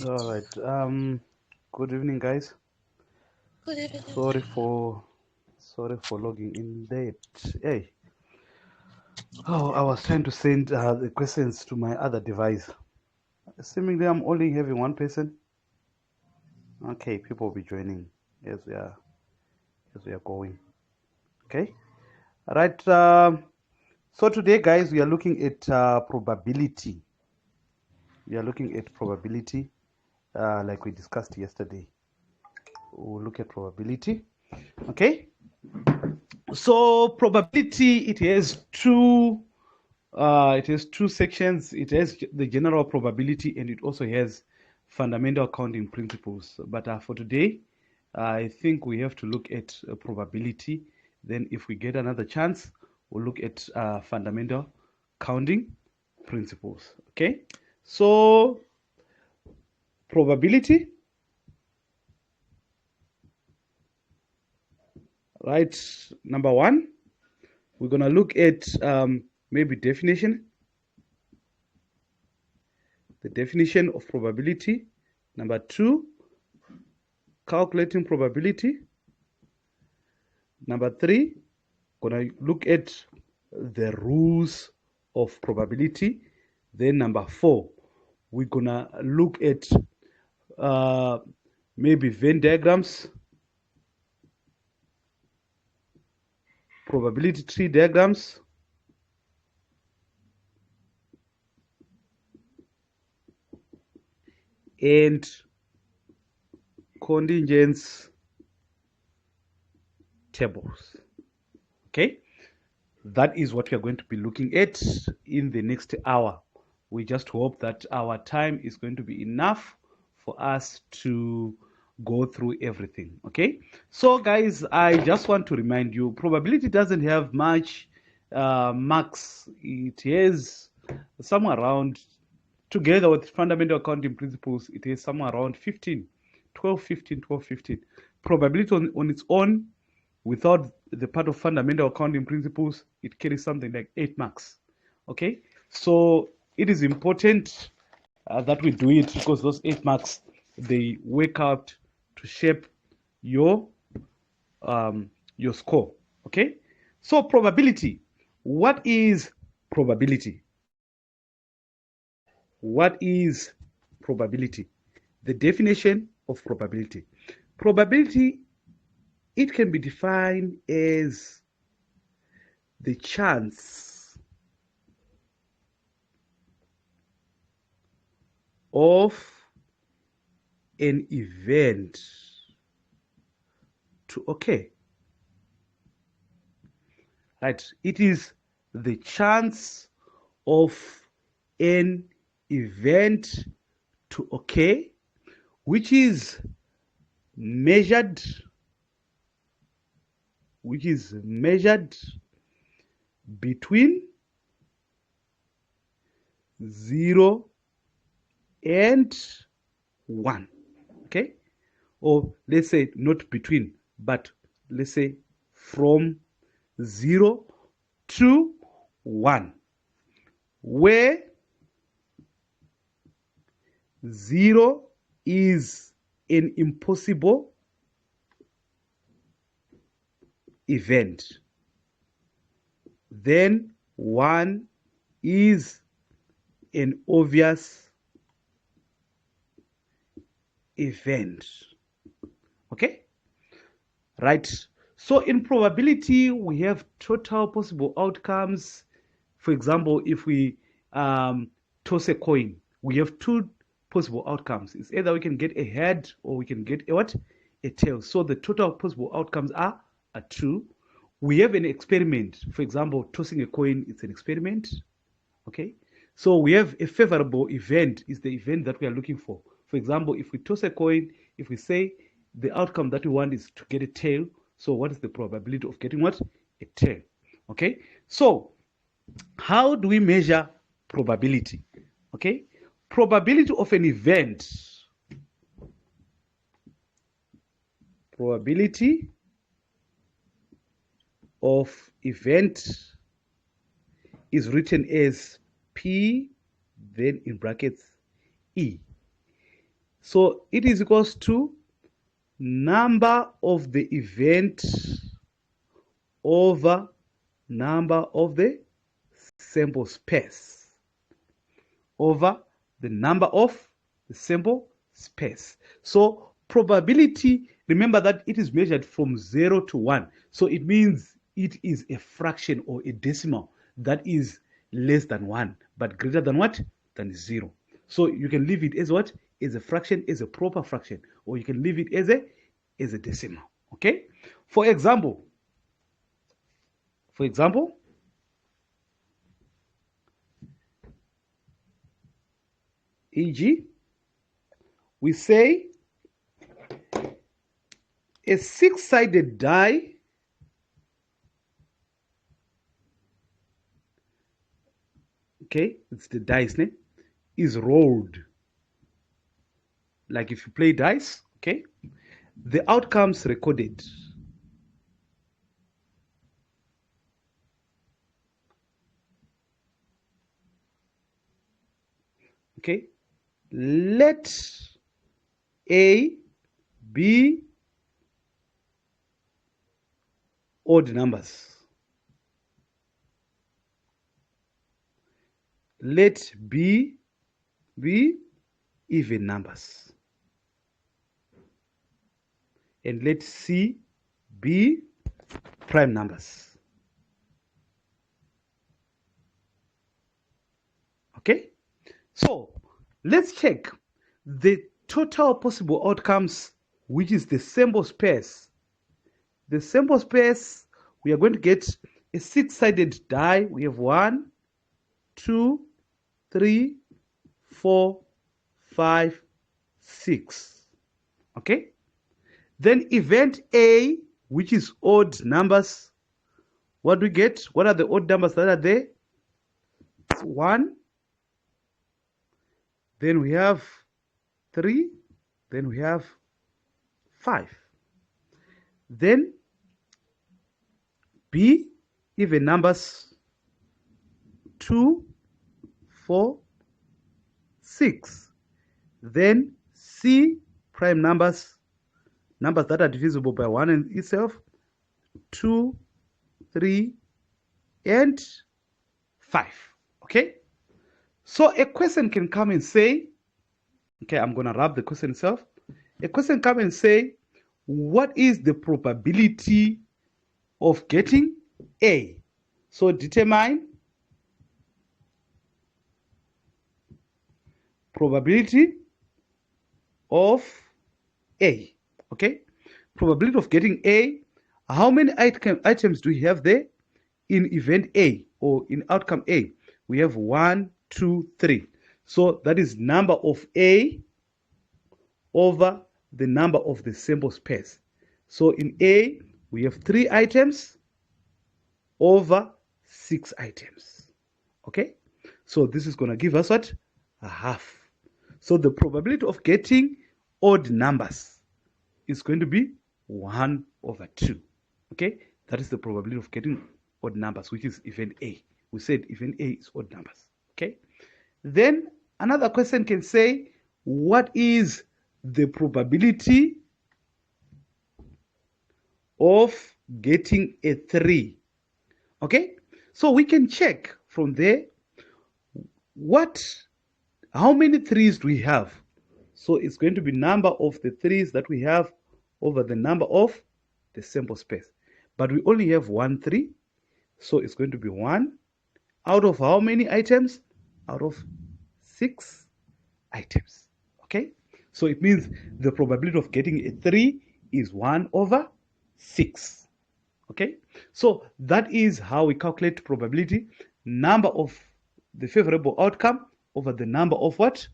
All right. Good evening, guys. Good evening. Sorry for logging in late. Hey. Oh, I was trying to send the questions to my other device. Seemingly, I'm only having one person. Okay, people will be joining as we are going. Okay. All right. So today, guys, we are looking at probability. We are looking at probability, like we discussed yesterday. We'll look at probability. Okay. So probability, it has two sections. It has the general probability and it also has fundamental counting principles. But for today, I think we have to look at probability. Then if we get another chance, we'll look at fundamental counting principles. Okay, so probability, right? Number one, we're gonna look at maybe definition, the definition of probability. Number two, calculating probability. Number three, gonna look at the rules of probability. Then number four, we're gonna look at maybe Venn diagrams, probability tree diagrams, and contingence tables. Okay, that is what we are going to be looking at in the next hour. We just hope that our time is going to be enough for us to go through everything. Okay, so guys, I just want to remind you, probability doesn't have much marks. It has somewhere around, together with fundamental accounting principles, it has somewhere around 15, 12, 15, 12, 15. Probability on its own, without the part of fundamental accounting principles, it carries something like 8 marks. Okay, so it is important that we do it, because those 8 marks, they work out to shape your score. Okay, so probability. What is probability? What is probability? The definition of probability. Probability, it can be defined as the chance of an event to occur. Right? It is the chance of an event to occur, which is measured between 0 and 1. Okay, or let's say not between, but let's say from 0 to 1, where 0 is an impossible event, then 1 is an obvious event. Okay, right? So in probability, we have total possible outcomes. For example, if we toss a coin, we have two possible outcomes. It's either we can get a head or we can get a what? A tail. So the total possible outcomes are 2. We have an experiment. For example, tossing a coin, it's an experiment. Okay, so we have a favorable event is the event that we are looking for. For example, if we toss a coin, if we say the outcome that we want is to get a tail, so what is the probability of getting what? A tail. Okay, so how do we measure probability? Okay, probability of an event, probability of event is written as P, then in brackets E. So it is equals to number of the event over number of the sample space over the number of the sample space. So probability, remember that it is measured from 0 to 1. So it means it is a fraction or a decimal that is less than 1, but greater than what? Than 0. So you can leave it as what? As a fraction, as a proper fraction, or you can leave it as a decimal. Okay? For example, e.g., we say a six-sided die okay, it's the dice name, is rolled. Like if you play dice, okay, the outcomes recorded. Okay, let A, B odd numbers. Let B be even numbers. And let C be prime numbers. Okay? So let's check the total possible outcomes, which is the sample space. The sample space, we are going to get a six-sided die. We have 1, 2, 3, 4, 5, 6. Okay? Then event A, which is odd numbers. What do we get? What are the odd numbers that are there? It's 1. Then we have 3. Then we have 5. Then B, even numbers, 2, 4, 6. Then C, prime numbers, numbers that are divisible by 1 in itself, 2, 3, and 5. Okay? So a question can come and say, okay, I'm going to wrap the question itself. A question come and say, what is the probability of getting A? So determine probability of A. Okay? Probability of getting A. How many items do we have there in event A or in outcome A? We have 1, 2, 3. So that is number of A over the number of the sample space. So in A, we have 3 items over 6 items. Okay? So this is going to give us what? A half. So the probability of getting odd numbers is going to be 1 over 2. Okay? That is the probability of getting odd numbers, which is event A. We said event A is odd numbers. Okay? Then another question can say, what is the probability of getting a 3? Okay? So we can check from there how many 3s do we have? So it's going to be number of the 3s that we have over the number of the sample space. But we only have 1 3, so it's going to be 1 out of how many items? Out of 6 items. Okay? So it means the probability of getting a 3 is 1 over 6. Okay? So that is how we calculate probability, number of the favorable outcome over the number of what?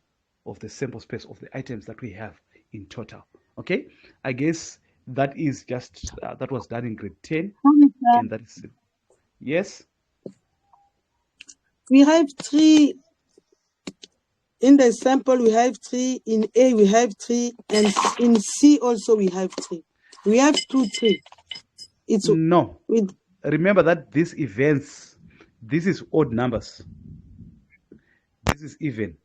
Of the sample space of the items that we have in total. Okay? I guess that is just, that was done in grade 10. And that is it. Yes? We have 3 in the sample, we have 3, in A we have 3, and in C also we have 3. We have 2 3. It's no. Remember that these events, this is odd numbers. This is even.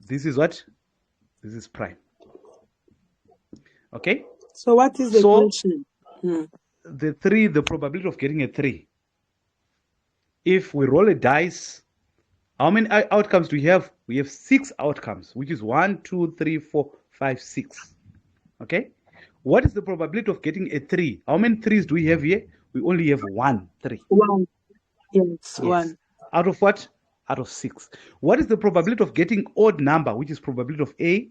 This is what? This is prime. Okay. So what is the So question? the 3, the probability of getting a 3. If we roll a dice, how many outcomes do we have? We have 6 outcomes, which is 1, 2, 3, 4, 5, 6. Okay. What is the probability of getting a 3? How many 3s do we have here? We only have 1 3. 1. Yes, Yes. 1. Out of what? Out of 6. What is the probability of getting odd number, which is probability of A?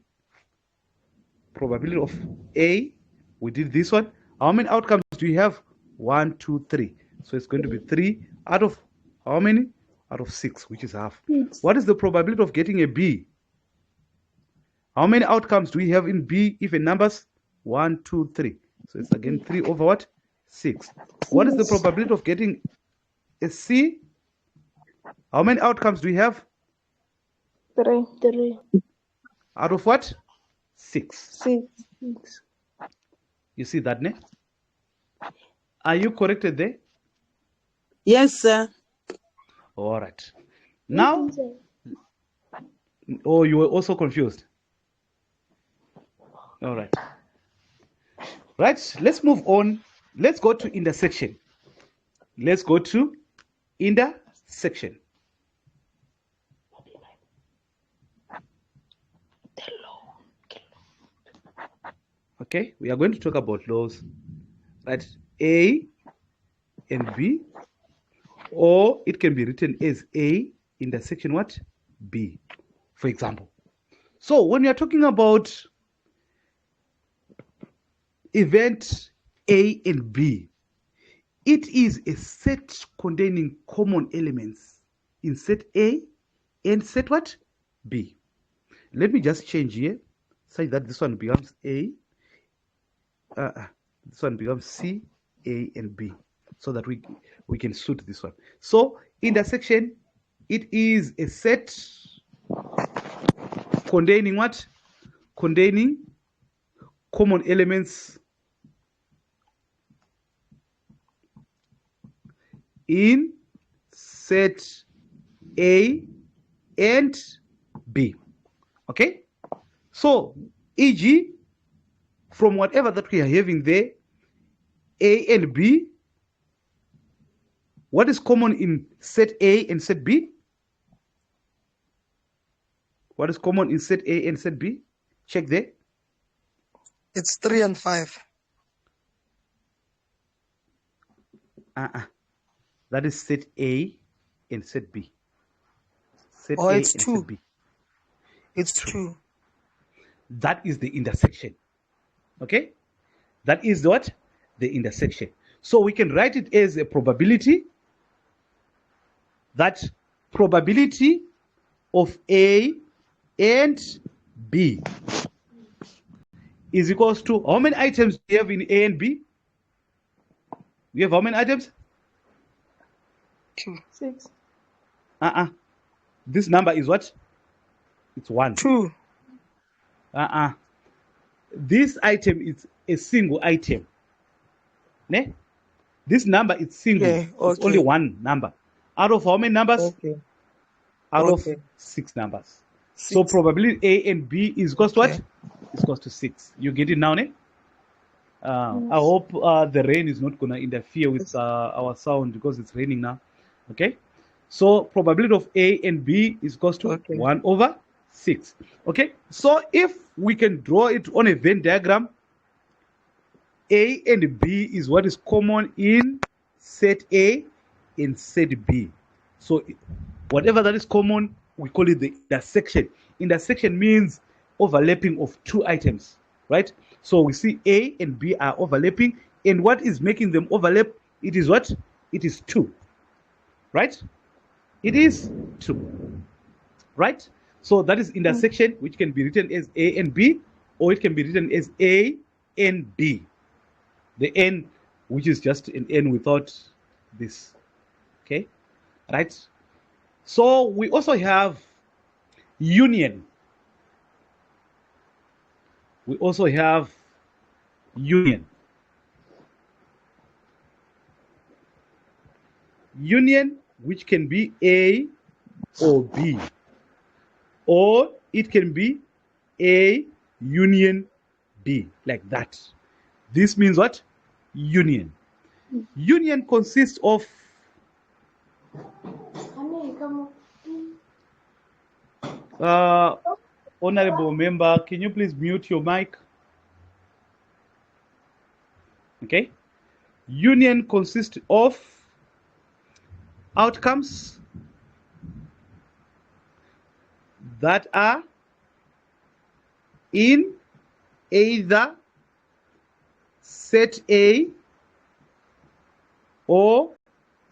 Probability of A. We did this one. How many outcomes do you have? 1, 2, 3. So it's going to be 3 out of how many? Out of 6, which is half. What is the probability of getting a B? How many outcomes do we have in B, even numbers? 1, 2, 3. So it's again 3 over what? 6. What is the probability of getting a C? How many outcomes do we have? 3. Out of what? 6. 6. You see that, ne? Are you corrected there? Yes, sir. All right. Now, oh, you were also confused. All right. Right, let's move on. Let's go to intersection. Let's go to intersection. Okay, we are going to talk about laws. Right, A and B, or it can be written as A intersection what? B, for example. So when we are talking about event A and B, it is a set containing common elements in set A and set what? B. Let me just change here, such that this one becomes A, this one becomes C, A, and B, so that we can suit this one. So intersection, it is a set containing what? Containing common elements in set A and B. Okay, so e.g., from whatever that we are having there, A and B, what is common in set A and set B? What is common in set A and set B? Check there. It's 3 and 5. That is set A and set B. Set Oh, A it's and 2. set B. It's 2. That is the intersection. Okay? That is what? The intersection. So we can write it as a probability. That probability of A and B is equals to how many items do you have in A and B? We have how many items? 2. 6. This number is what? It's 1. 2. This item is a single item. Ne? This number is single. Yeah, It's only okay. one number. Out of how many numbers? Okay. Out Okay. of 6 numbers. So 6. probability A and B is equals to what? Okay. Is equals to 6. You get it now, ne? I hope the rain is not gonna interfere with our sound because it's raining now. Okay, so probability of A and B is equals to Okay. 1 over 6. Okay, so if we can draw it on a Venn diagram, A and B is what is common in set A and set B. So whatever that is common, we call it the intersection. Intersection means overlapping of 2 items, right? So we see A and B are overlapping, and what is making them overlap? It is what? It is 2, right? It is 2, right? So that is intersection, which can be written as A and B, or it can be written as A and B. The N, which is just an N without this, okay, right? So we also have union. We also have union. Union, which can be A or B, or it can be A union B, like that. This means what? Union. Union consists of honorable member, can you please mute your mic? Okay. Union consists of outcomes that are in either set A or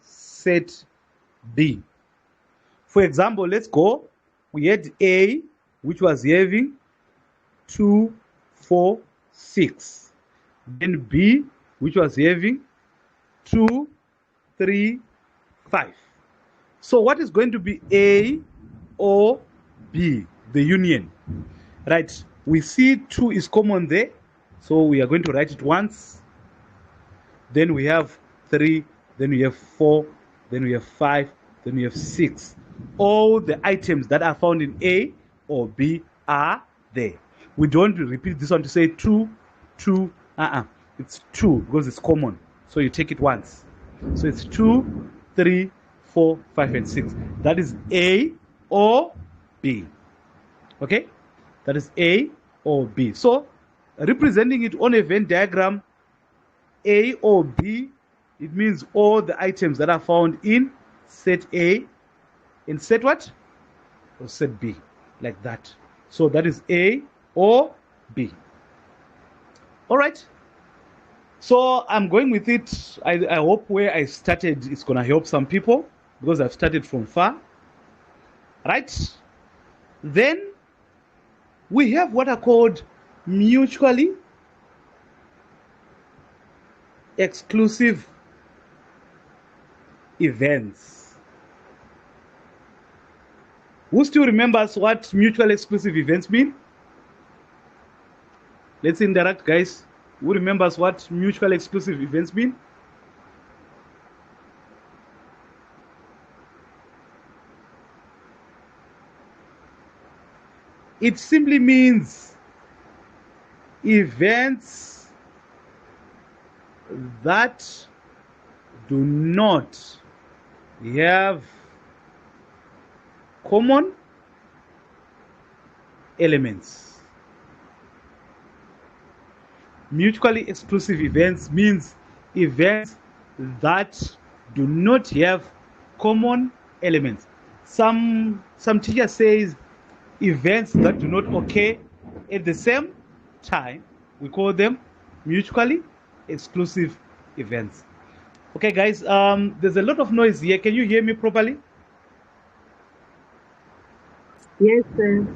set B. For example, let's go. We had A, which was having 2, 4, 6. Then B, which was having 2, 3, 5. So what is going to be A or B? The union. Right. We see 2 is common there. So we are going to write it once. Then we have 3. Then we have 4. Then we have 5. Then we have 6. All the items that are found in A or B are there. We don't repeat this one to say 2, 2. It's 2 because it's common. So you take it once. So it's 2, 3, 4, 5, and 6. That is A or B. Okay? That is A or B. So representing it on a Venn diagram, A or B, it means all the items that are found in set A in set what? Or set B, like that. So that is A or B. All right. So I'm going with it. I hope where I started is going to help some people because I've started from far. Right? Then we have what are called mutually exclusive events. Who still remembers what mutually exclusive events mean? Let's interact, guys. Who remembers what mutually exclusive events mean? It simply means events that do not have common elements. Mutually exclusive events means events that do not have common elements. Some teacher says events that do not occur at the same time, we call them mutually exclusive events. Okay, guys, there's a lot of noise here. Can you hear me properly? Yes, sir.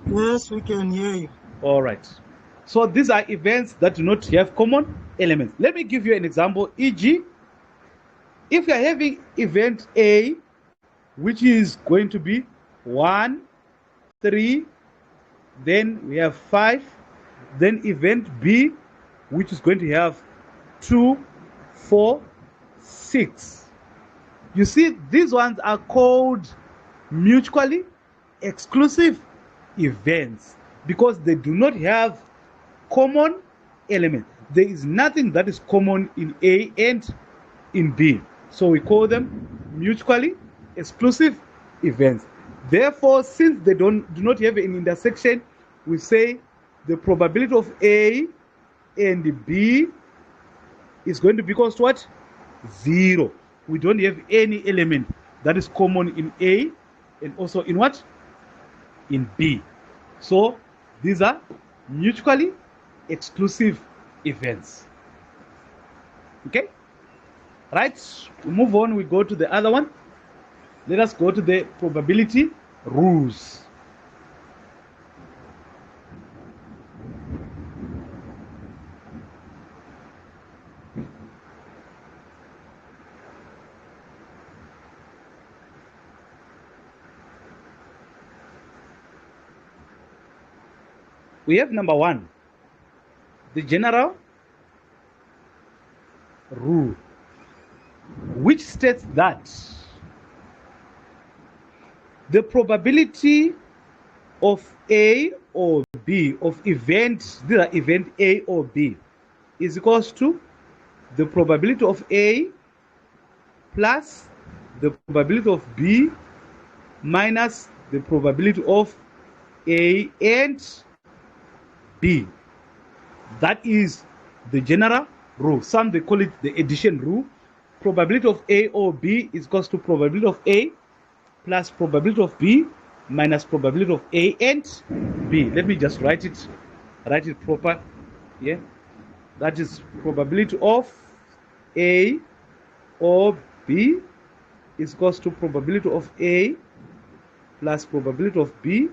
Yes, we can hear you. All right. So these are events that do not have common elements. Let me give you an example. E.g., if you're having event A, which is going to be 1, 3, then we have 5, then event B, which is going to have 2, 4, 6. You see, these ones are called mutually exclusive events because they do not have common elements. There is nothing that is common in A and in B. So we call them mutually exclusive events. Therefore, since they do not have an intersection, we say the probability of A and B is going to be equal to what? 0. We don't have any element that is common in A and also in what? In B. So these are mutually exclusive events. Okay? Right? We move on, we go to the other one. Let us go to the probability rules. We have number 1, the general rule, which states that the probability of A or B, of event, these are event A or B, is equals to the probability of A plus the probability of B minus the probability of A and B. That is the general rule. Some they call it the addition rule. Probability of A or B is equals to probability of A plus probability of B minus probability of A and B. Let me just write it proper. Yeah, that is probability of A or B is equals to probability of A plus probability of B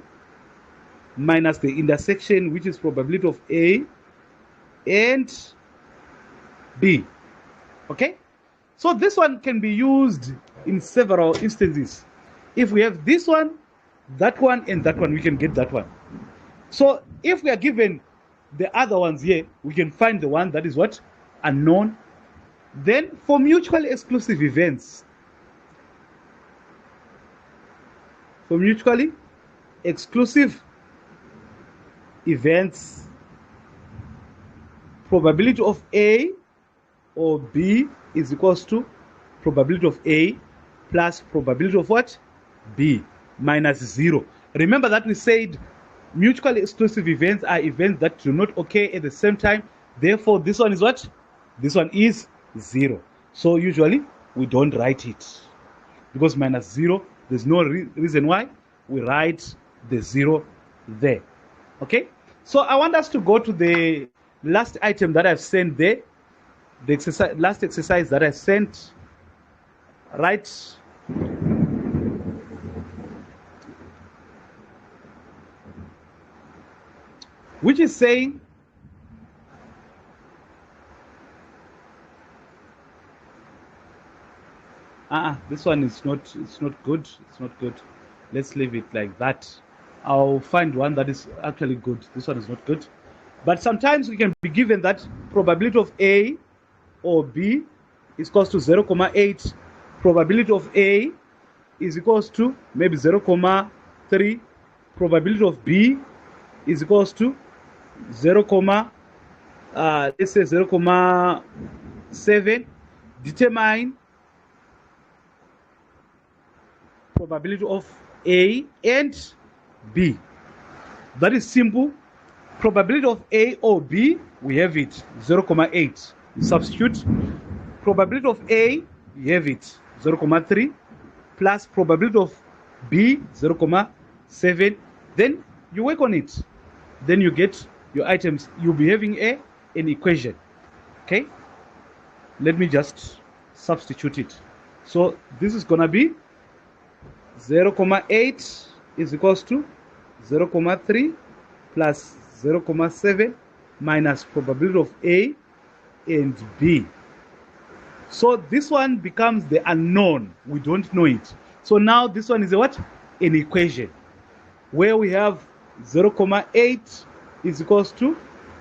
minus the intersection, which is probability of A and B. Okay, so this one can be used in several instances. If we have this one, and that one, we can get that one. So if we are given the other ones here, we can find the one that is what? Unknown. Then for mutually exclusive events, probability of A or B is equals to probability of A plus probability of what? B minus 0. Remember that we said mutually exclusive events are events that do not occur at the same time. Therefore, this one is what? This one is 0. So usually we don't write it because minus 0, there's no reason why we write the 0 there. Okay, so I want us to go to the last item that I've sent there, the last exercise that I sent, right? Which is saying this one is not, it's not good. Let's leave it like that. I'll find one that is actually good. This one is not good. But sometimes we can be given that probability of A or B is equals to 0.8. Probability of A is equals to maybe 0.3. Probability of B is equals to 0, let's say 0.7. Determine probability of A and B. That is simple. Probability of A or B, we have it 0.8. Substitute. Probability of A, you have it 0.3 plus probability of B 0.7. Then you work on it. Then you get your items. You'll be having an equation. Okay, let me just substitute it. So this is gonna be 0.8 is equals to 0.3 plus 0.7 minus probability of A and B. So this one becomes the unknown. We don't know it. So now this one is a what? An equation where we have 0.8 is equals to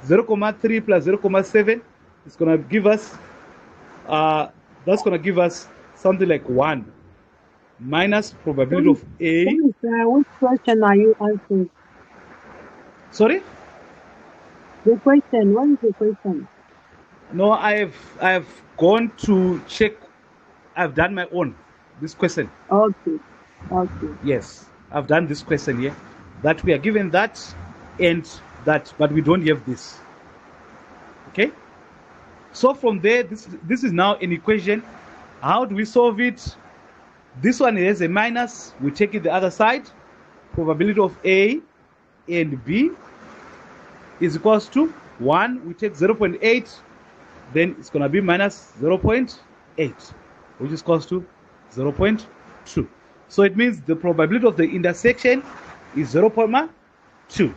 0.3 plus 0.7. It's going to give us, that's going to give us something like 1 minus probability of A. Which question are you answering? Sorry? The question, what is the question? No, I have gone to check. I've done my own, this question. Okay. Yes, I've done this question here. That we are given that and that, but we don't have this. Okay? So from there, this is now an equation. How do we solve it? This one has a minus. We take it the other side. Probability of A and B is equals to 1. We take 0.8. Then it's going to be minus 0.8, which is equals to 0.2. So it means the probability of the intersection is 0.2.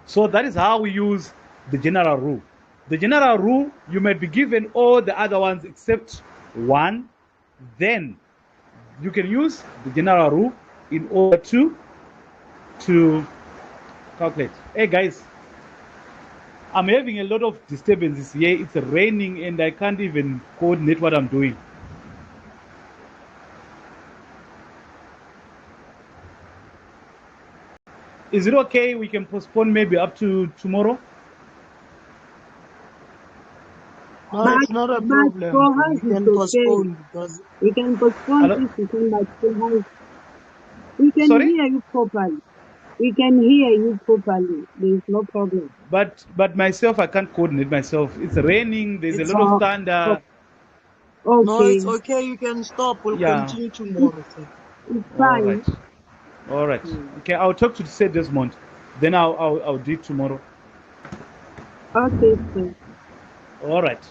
So that is how we use the general rule. The general rule, you might be given all the other ones except one. Then you can use the general rule in order to calculate. Hey guys, I'm having a lot of disturbances here. It's raining and I can't even coordinate what I'm doing. Is it okay? We can postpone maybe up to tomorrow. No, But, it's not a but problem. for We us, it's can okay. postpone because We can postpone Hello? if we can, but for us, we can Sorry? hear you properly. We can hear you properly. There is no problem. But myself, I can't coordinate myself. It's raining. There's it's a lot of Oh, thunder. no, okay. it's okay. You can stop. We'll Yeah. continue It's, tomorrow, sir. it's All fine. right. All right. Mm. Okay. I'll talk to Sir Desmond. Then I'll do it tomorrow. Okay, sir. All right.